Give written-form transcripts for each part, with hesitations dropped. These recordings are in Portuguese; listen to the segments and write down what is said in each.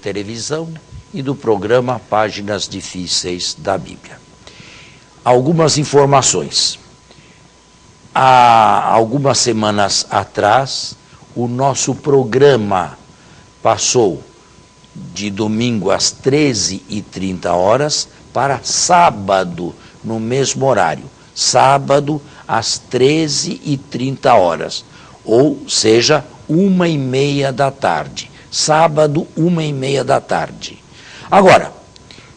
televisão e do programa Páginas Difíceis da Bíblia. Algumas informações. Há algumas semanas atrás, o nosso programa passou de domingo às 13h30 para sábado, no mesmo horário. Sábado às 13h30, ou seja, 1h30 da tarde. Sábado, 1h30 da tarde. Agora,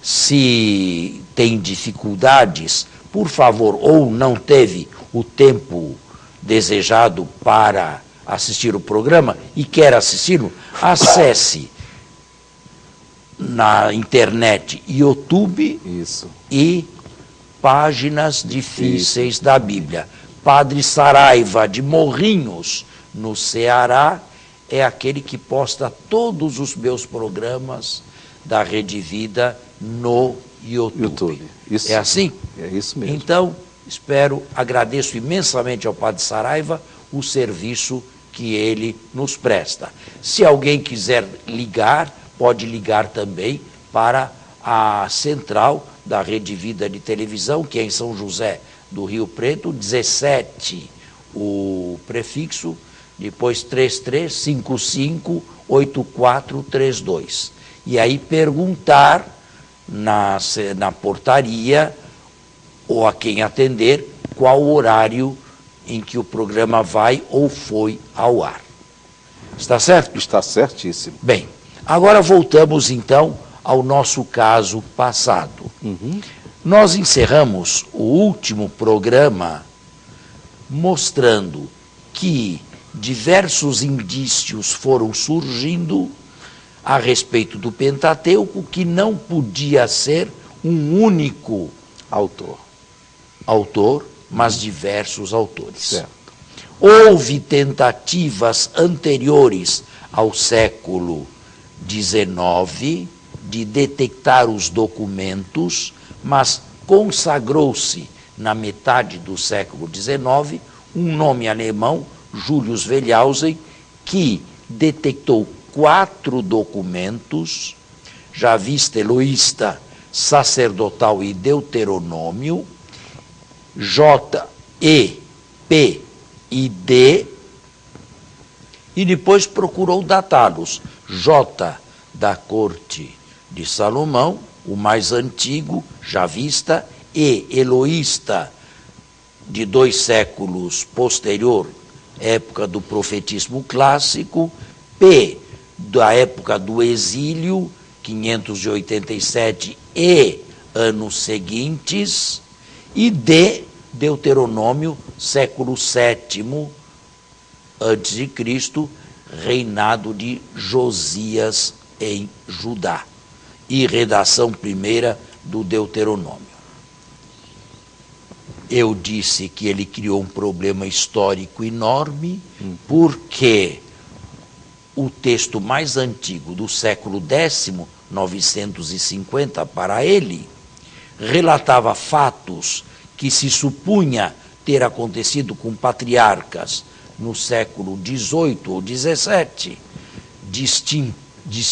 se tem dificuldades, por favor, ou não teve o tempo desejado para assistir o programa e quer assisti-lo, acesse na internet YouTube e Páginas Difíceis da Bíblia. Padre Saraiva de Morrinhos, no Ceará, é aquele que posta todos os meus programas da Rede Vida no YouTube. Isso, é assim? É isso mesmo. Então, agradeço imensamente ao Padre Saraiva o serviço que ele nos presta. Se alguém quiser ligar, pode ligar também para a central da Rede Vida de Televisão, que é em São José do Rio Preto, 17, o prefixo, depois 33558432. E aí perguntar na portaria ou a quem atender qual o horário em que o programa vai ou foi ao ar. Está certo? Está certíssimo. Bem, agora voltamos então ao nosso caso passado. Nós encerramos o último programa mostrando que diversos indícios foram surgindo a respeito do Pentateuco, que não podia ser um único autor, mas diversos autores. Certo. Houve tentativas anteriores ao século XIX de detectar os documentos, mas consagrou-se na metade do século XIX um nome alemão, Julius Wellhausen, que detectou 4 documentos, Javista, Eloísta, Sacerdotal e Deuteronômio, J, E, P e D, e depois procurou datá-los. J, da corte de Salomão, o mais antigo, Javista, E, Eloísta, de 2 séculos posterior, época do profetismo clássico, P, da época do exílio, 587 e anos seguintes, e D, Deuteronômio, século VII a.C., reinado de Josias em Judá, e redação primeira do Deuteronômio. Eu disse que ele criou um problema histórico enorme, porque o texto mais antigo do século X, 950 para ele, relatava fatos que se supunha ter acontecido com patriarcas no século XVIII ou XVII,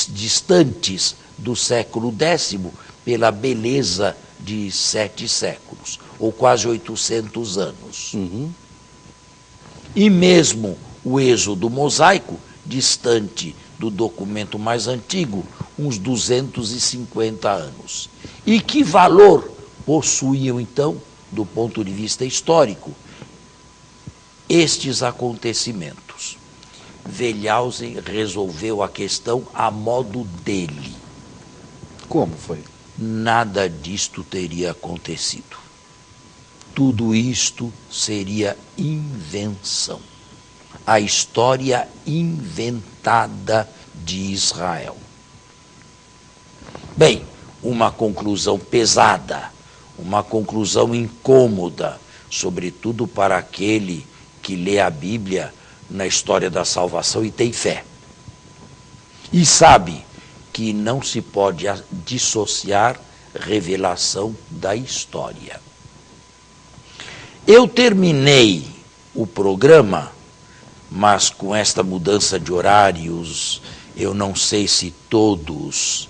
distantes do século X pela beleza de 7 séculos, ou quase 800 anos. E mesmo o êxodo mosaico, distante do documento mais antigo, uns 250 anos. E que valor possuíam, então, do ponto de vista histórico, estes acontecimentos? Wellhausen resolveu a questão a modo dele. Como foi? Nada disto teria acontecido. Tudo isto seria invenção. A história inventada de Israel. Bem, uma conclusão pesada, uma conclusão incômoda, sobretudo para aquele que lê a Bíblia na história da salvação e tem fé. E sabe que não se pode dissociar revelação da história. Eu terminei o programa, mas com esta mudança de horários, Eu não sei se todos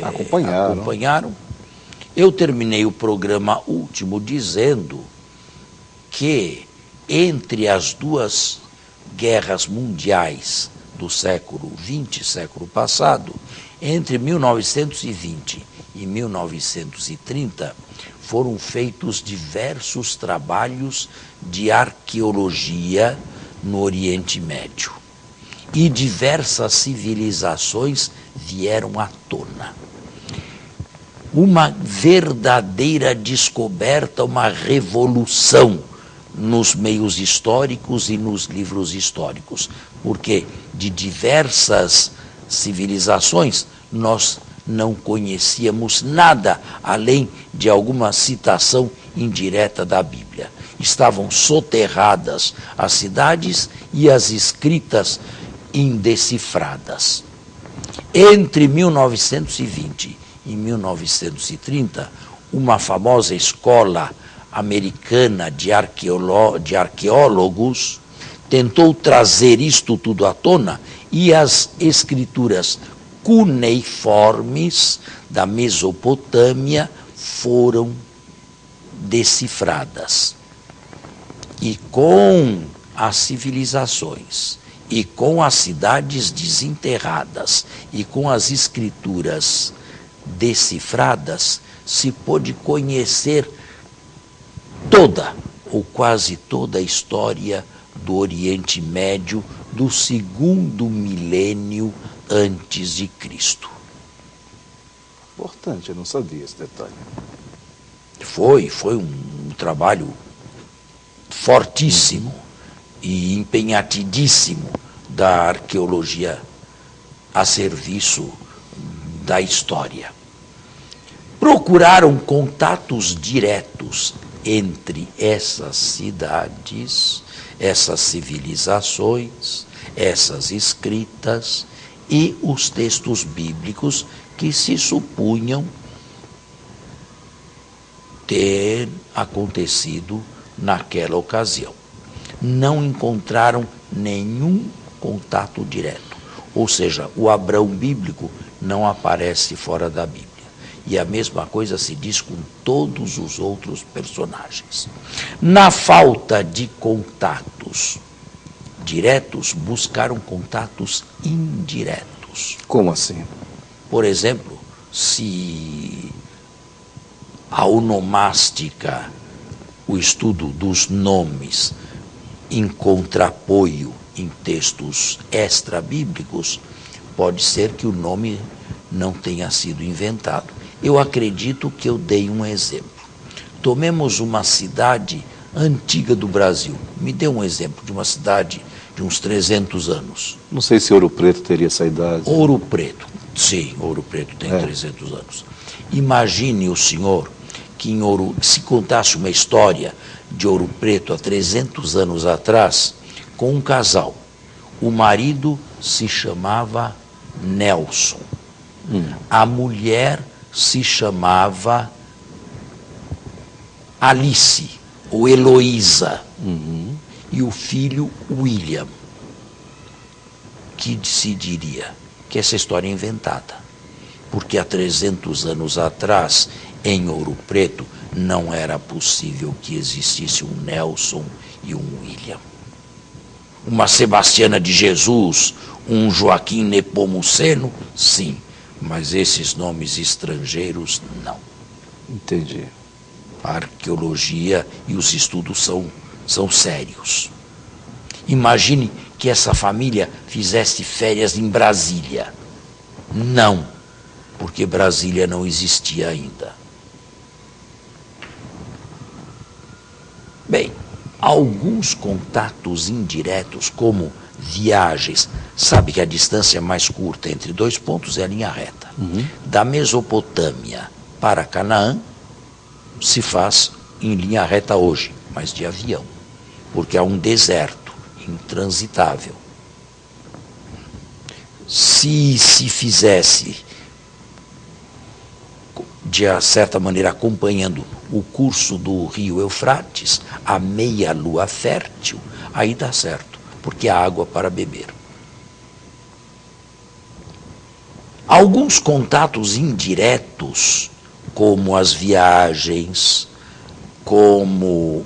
acompanharam. Eu terminei o programa último dizendo que entre as duas guerras mundiais do século XX, século passado, entre 1920 e 1930, foram feitos diversos trabalhos de arqueologia no Oriente Médio. E diversas civilizações vieram à tona. Uma verdadeira descoberta, uma revolução nos meios históricos e nos livros históricos, porque de diversas civilizações nós não conhecíamos nada além de alguma citação indireta da Bíblia. Estavam soterradas as cidades e as escritas indecifradas. Entre 1920 e 1930, uma famosa escola americana de arqueólogos tentou trazer isto tudo à tona e as escrituras cuneiformes da Mesopotâmia foram decifradas. E com as civilizações, e com as cidades desenterradas, e com as escrituras decifradas, se pôde conhecer toda, ou quase toda a história do Oriente Médio do segundo milênio antes de Cristo. Importante, eu não sabia esse detalhe. Foi um trabalho fortíssimo e empenhatidíssimo da arqueologia a serviço da história. Procuraram contatos diretos entre essas cidades, essas civilizações, essas escritas e os textos bíblicos que se supunham ter acontecido naquela ocasião. Não encontraram nenhum contato direto. Ou seja, o Abrão bíblico não aparece fora da Bíblia. E a mesma coisa se diz com todos os outros personagens. Na falta de contatos diretos, buscaram contatos indiretos. Como assim? Por exemplo, se a onomástica, o estudo dos nomes, encontra apoio em textos extra-bíblicos, pode ser que o nome não tenha sido inventado. Eu acredito que eu dei um exemplo. Tomemos uma cidade antiga do Brasil. Me dê um exemplo de uma cidade de uns 300 anos. Não sei se Ouro Preto teria essa idade. Ouro Preto. Sim, Ouro Preto tem 300 anos. Imagine o senhor que se contasse uma história de Ouro Preto há 300 anos atrás com um casal. O marido se chamava Nelson. A mulher se chamava Alice ou Heloísa. E o filho William. Que se diria que essa história é inventada. Porque há 300 anos atrás, em Ouro Preto, não era possível que existisse um Nelson e um William. Uma Sebastiana de Jesus, um Joaquim Nepomuceno, sim, mas esses nomes estrangeiros, não. Entendi. A arqueologia e os estudos são sérios. Imagine que essa família fizesse férias em Brasília. Não, porque Brasília não existia ainda. Bem, alguns contatos indiretos, como viagens, sabe que a distância mais curta entre dois pontos é a linha reta. Da Mesopotâmia para Canaã se faz em linha reta hoje, mas de avião, porque há um deserto intransitável. Se fizesse, de certa maneira, acompanhando o curso do rio Eufrates, a meia lua fértil, aí dá certo, porque há água para beber. Alguns contatos indiretos, como as viagens, como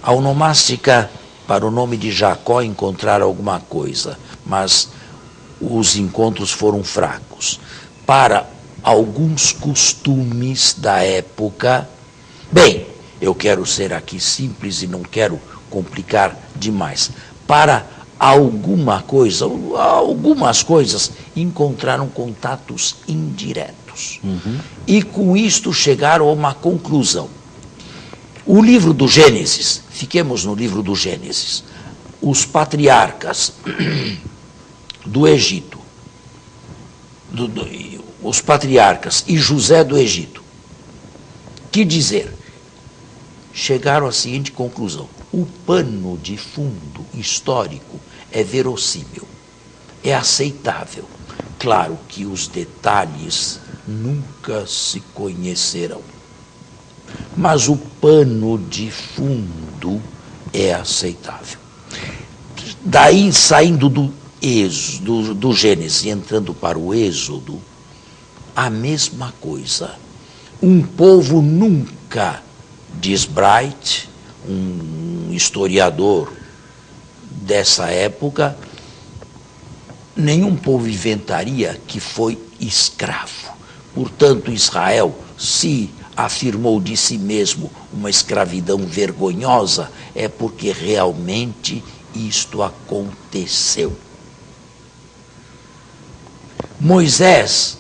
a onomástica para o nome de Jacó encontrar alguma coisa, mas os encontros foram fracos. Para alguns costumes da época, bem, eu quero ser aqui simples e não quero complicar demais. Para algumas coisas encontraram contatos indiretos. E com isto chegaram a uma conclusão. O livro do Gênesis, fiquemos no livro do Gênesis, os patriarcas do Egito, os patriarcas e José do Egito, que dizer? Chegaram à seguinte conclusão: o pano de fundo histórico é verossímil, é aceitável. Claro que os detalhes nunca se conhecerão, mas o pano de fundo é aceitável. Daí, saindo do Gênesis e entrando para o Êxodo, a mesma coisa. Um povo nunca, diz Bright, um historiador dessa época, nenhum povo inventaria que foi escravo. Portanto, Israel se afirmou de si mesmo uma escravidão vergonhosa, é porque realmente isto aconteceu. Moisés,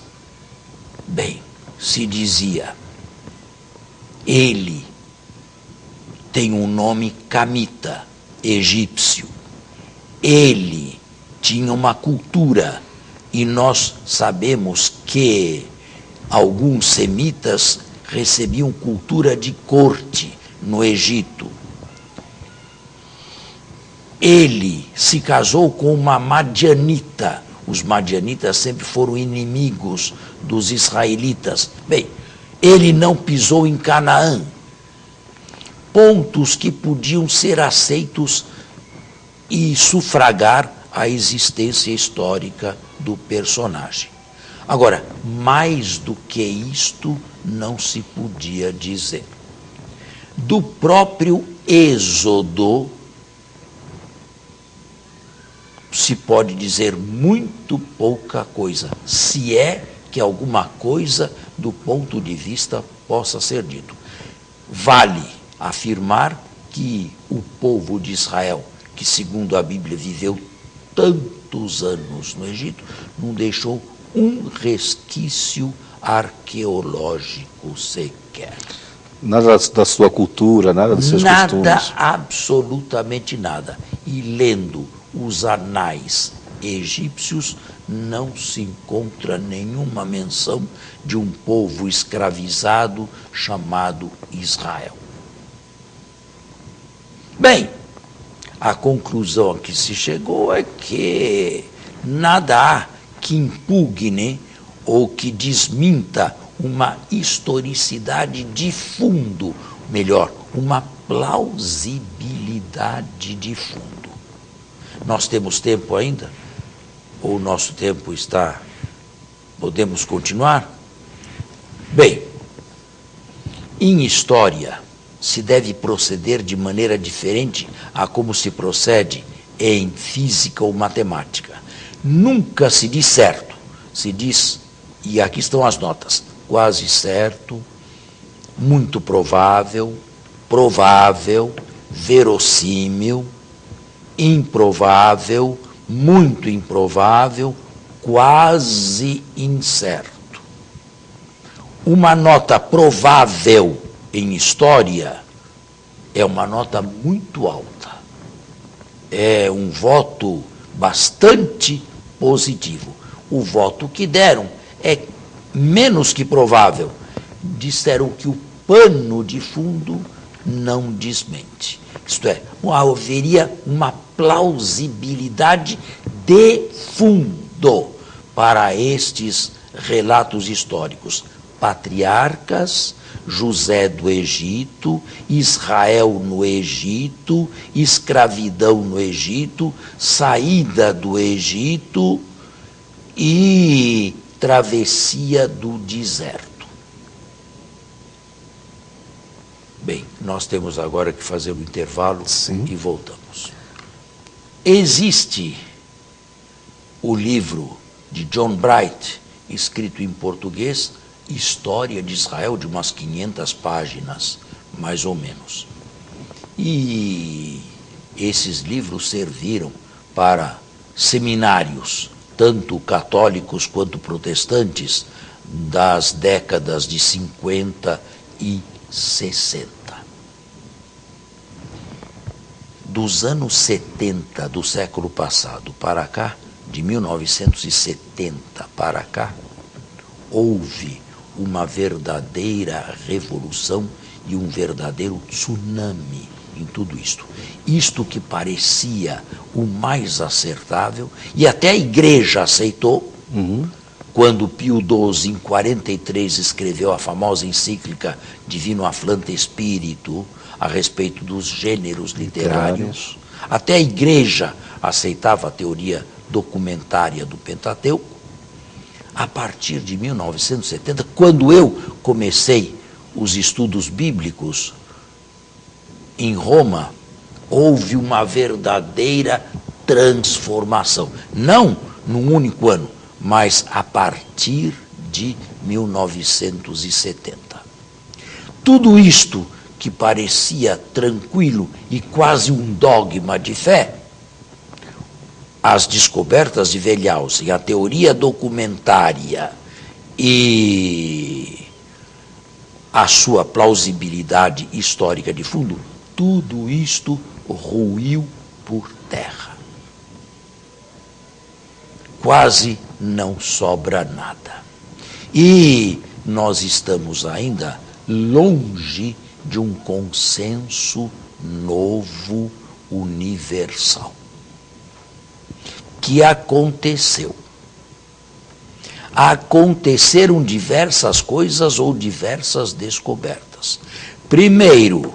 bem, se dizia, ele tem um nome camita, egípcio. Ele tinha uma cultura, e nós sabemos que alguns semitas recebiam cultura de corte no Egito. Ele se casou com uma madianita. Os madianitas sempre foram inimigos dos israelitas. Bem, ele não pisou em Canaã. Pontos que podiam ser aceitos e sufragar a existência histórica do personagem. Agora, mais do que isto, não se podia dizer. Do próprio Êxodo, se pode dizer muito pouca coisa, se é que alguma coisa do ponto de vista possa ser dito. Vale afirmar que o povo de Israel, que segundo a Bíblia viveu tantos anos no Egito, não deixou um resquício arqueológico sequer. Nada da sua cultura, nada dos seus costumes. Nada, absolutamente nada. E lendo os anais egípcios, não se encontra nenhuma menção de um povo escravizado chamado Israel. Bem, a conclusão a que se chegou é que nada há que impugne ou que desminta uma historicidade de fundo, melhor, uma plausibilidade de fundo. Nós temos tempo ainda? Ou o nosso tempo está... Podemos continuar? Bem, em história se deve proceder de maneira diferente a como se procede em física ou matemática. Nunca se diz certo, se diz, e aqui estão as notas, quase certo, muito provável, provável, verossímil, improvável, muito improvável, quase incerto. Uma nota provável em história é uma nota muito alta. É um voto bastante positivo. O voto que deram é menos que provável. Disseram que o pano de fundo não desmente. Isto é, haveria uma plausibilidade de fundo para estes relatos históricos. Patriarcas, José do Egito, Israel no Egito, escravidão no Egito, saída do Egito e travessia do deserto. Bem, nós temos agora que fazer um intervalo. Sim. E voltamos. Existe o livro de John Bright, escrito em português, História de Israel, de umas 500 páginas, mais ou menos. E esses livros serviram para seminários, tanto católicos quanto protestantes, das décadas de 50 e 60. Dos anos 70 do século passado para cá, de 1970 para cá, houve uma verdadeira revolução e um verdadeiro tsunami em tudo isto. Isto que parecia o mais acertável, e até a igreja aceitou, quando Pio XII, em 43, escreveu a famosa encíclica Divino Afflante Spiritu, a respeito dos gêneros literários. Até a igreja aceitava a teoria documentária do Pentateuco. A partir de 1970, quando eu comecei os estudos bíblicos em Roma, houve uma verdadeira transformação. Não num único ano, mas a partir de 1970. Tudo isto que parecia tranquilo e quase um dogma de fé, as descobertas de Wellhausen, a teoria documentária e a sua plausibilidade histórica de fundo, tudo isto ruiu por terra. Quase não sobra nada. E nós estamos ainda longe de um consenso novo, universal. Que aconteceu? Aconteceram diversas coisas ou diversas descobertas. Primeiro,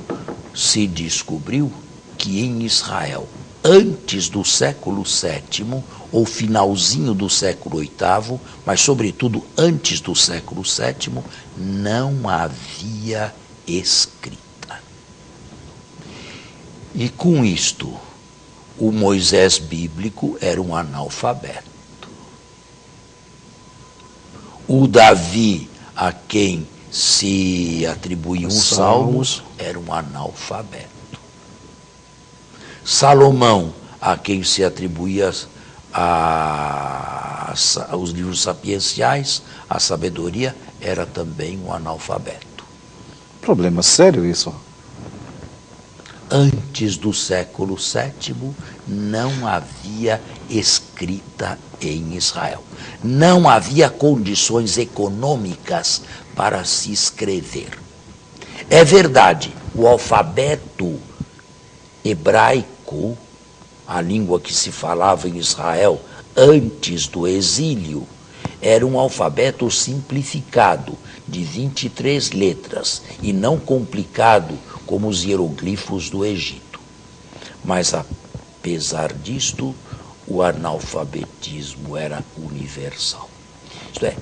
se descobriu que em Israel, antes do século VII, ou finalzinho do século VIII, mas sobretudo antes do século VII, não havia escrita. E com isto, o Moisés bíblico era um analfabeto. O Davi, a quem se atribuíam os salmos, era um analfabeto. Salomão, a quem se atribuía os livros sapienciais, a sabedoria, era também um analfabeto. Problema sério isso. Antes do século VII, não havia escrita em Israel. Não havia condições econômicas para se escrever. É verdade, o alfabeto hebraico, a língua que se falava em Israel antes do exílio, era um alfabeto simplificado, de 23 letras, e não complicado como os hieroglifos do Egito. Mas, apesar disto, o analfabetismo era universal. Isto é,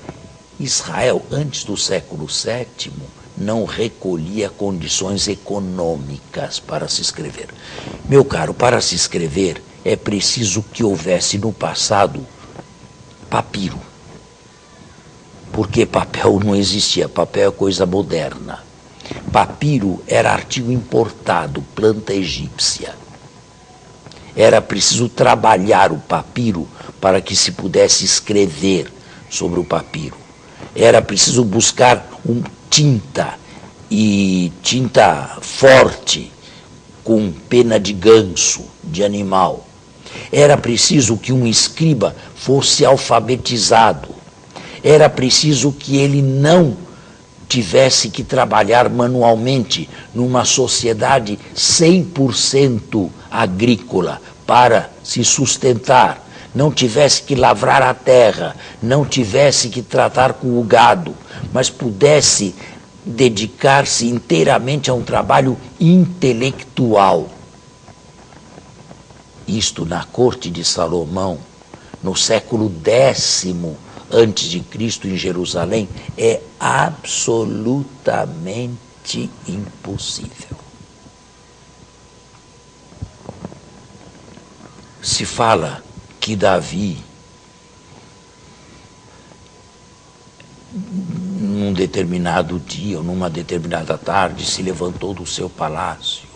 Israel, antes do século VII, não recolhia condições econômicas para se escrever. Meu caro, para se escrever é preciso que houvesse no passado papiro. Porque papel não existia, papel é coisa moderna. Papiro era artigo importado, planta egípcia. Era preciso trabalhar o papiro para que se pudesse escrever sobre o papiro. Era preciso buscar tinta, e tinta forte, com pena de ganso, de animal. Era preciso que um escriba fosse alfabetizado. Era preciso que ele não tivesse que trabalhar manualmente numa sociedade 100% agrícola para se sustentar, não tivesse que lavrar a terra, não tivesse que tratar com o gado, mas pudesse dedicar-se inteiramente a um trabalho intelectual. Isto na corte de Salomão, no século X a.C. em Jerusalém é absolutamente impossível. Se fala que Davi, num determinado dia ou numa determinada tarde, se levantou do seu palácio,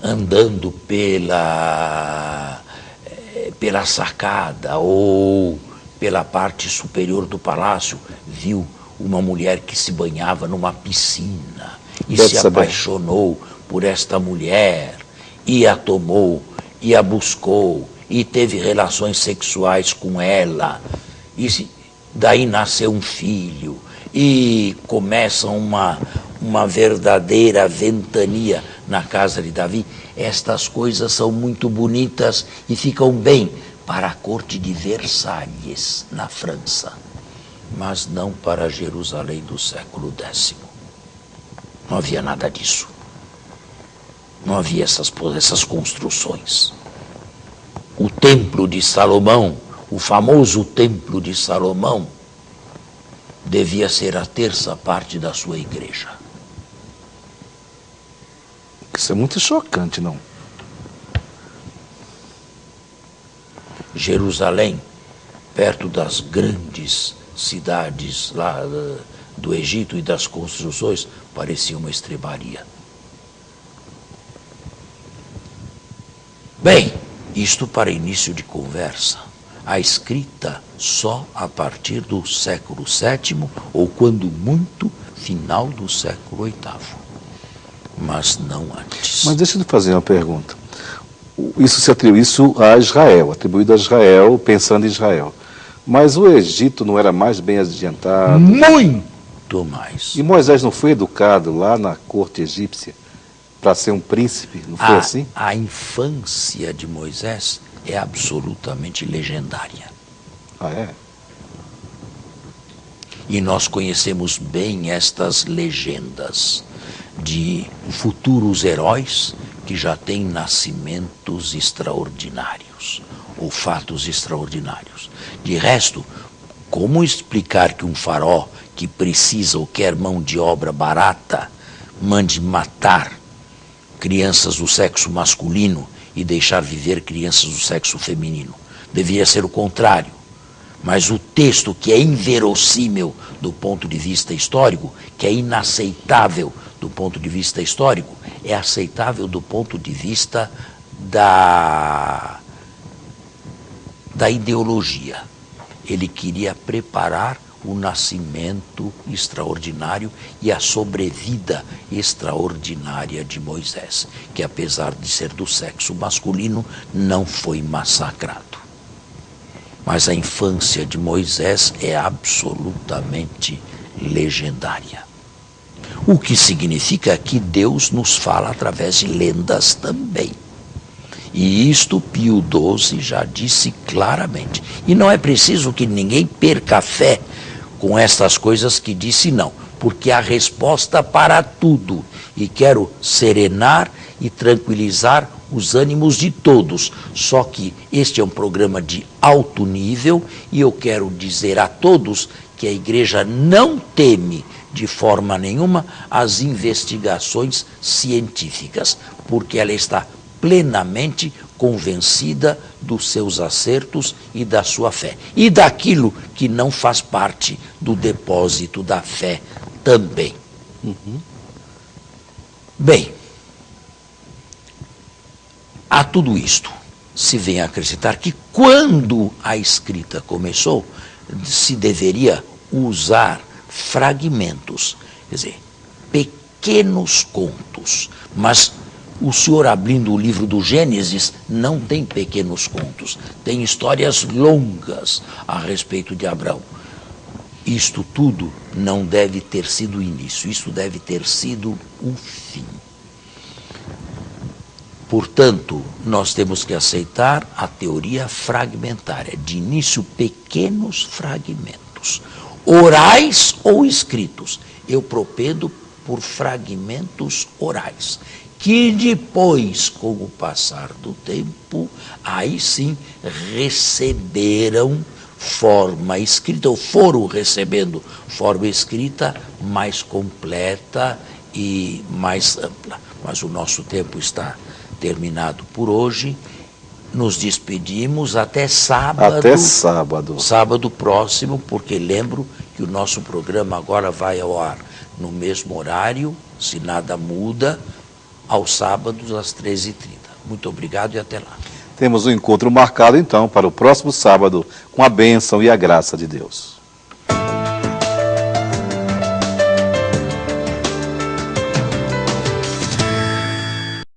andando pela sacada ou pela parte superior do palácio, viu uma mulher que se banhava numa piscina e se apaixonou por esta mulher e a tomou e a buscou e teve relações sexuais com ela, e daí nasceu um filho e começa uma verdadeira ventania na casa de Davi. Estas coisas são muito bonitas e ficam bem para a corte de Versalhes, na França, mas não para Jerusalém do século X. Não havia nada disso. Não havia essas construções. O Templo de Salomão, o famoso Templo de Salomão, devia ser a terça parte da sua igreja. Isso é muito chocante, não? Jerusalém, perto das grandes cidades lá do Egito e das construções, parecia uma estrebaria. Bem, isto para início de conversa. A escrita só a partir do século VII, ou quando muito, final do século VIII. Mas não antes. Mas deixa eu fazer uma pergunta. Isso se atribui a Israel, atribuído a Israel, pensando em Israel. Mas o Egito não era mais bem adiantado? Muito mais. E Moisés não foi educado lá na corte egípcia para ser um príncipe? Não foi assim? A infância de Moisés é absolutamente legendária. Ah, é? E nós conhecemos bem estas legendas de futuros heróis que já têm nascimentos extraordinários, ou fatos extraordinários. De resto, como explicar que um faraó que precisa ou quer mão de obra barata mande matar crianças do sexo masculino e deixar viver crianças do sexo feminino? Devia ser o contrário. Mas o texto, que é inverossímil do ponto de vista histórico, que é inaceitável do ponto de vista histórico, é aceitável do ponto de vista da ideologia. Ele queria preparar o nascimento extraordinário e a sobrevida extraordinária de Moisés, que apesar de ser do sexo masculino, não foi massacrado. Mas a infância de Moisés é absolutamente legendária. O que significa que Deus nos fala através de lendas também. E isto Pio XII já disse claramente. E não é preciso que ninguém perca a fé com estas coisas que disse, não. Porque há resposta para tudo. E quero serenar e tranquilizar os ânimos de todos. Só que este é um programa de alto nível e eu quero dizer a todos que a igreja não teme de forma nenhuma as investigações científicas, porque ela está plenamente convencida dos seus acertos e da sua fé. E daquilo que não faz parte do depósito da fé também. Bem, a tudo isto se vem a acrescentar que quando a escrita começou, se deveria usar fragmentos, quer dizer, pequenos contos. Mas o senhor abrindo o livro do Gênesis não tem pequenos contos, tem histórias longas a respeito de Abraão. Isto tudo não deve ter sido o início, isto deve ter sido o fim. Portanto, nós temos que aceitar a teoria fragmentária, de início pequenos fragmentos, orais ou escritos. Eu propendo por fragmentos orais, que depois, com o passar do tempo, aí sim receberam forma escrita, ou foram recebendo forma escrita mais completa e mais ampla. Mas o nosso tempo está terminado por hoje. Nos despedimos até sábado. Até sábado. Sábado próximo, porque lembro que o nosso programa agora vai ao ar no mesmo horário, se nada muda, aos sábados às 13h30. Muito obrigado e até lá. Temos um encontro marcado, então, para o próximo sábado, com a bênção e a graça de Deus.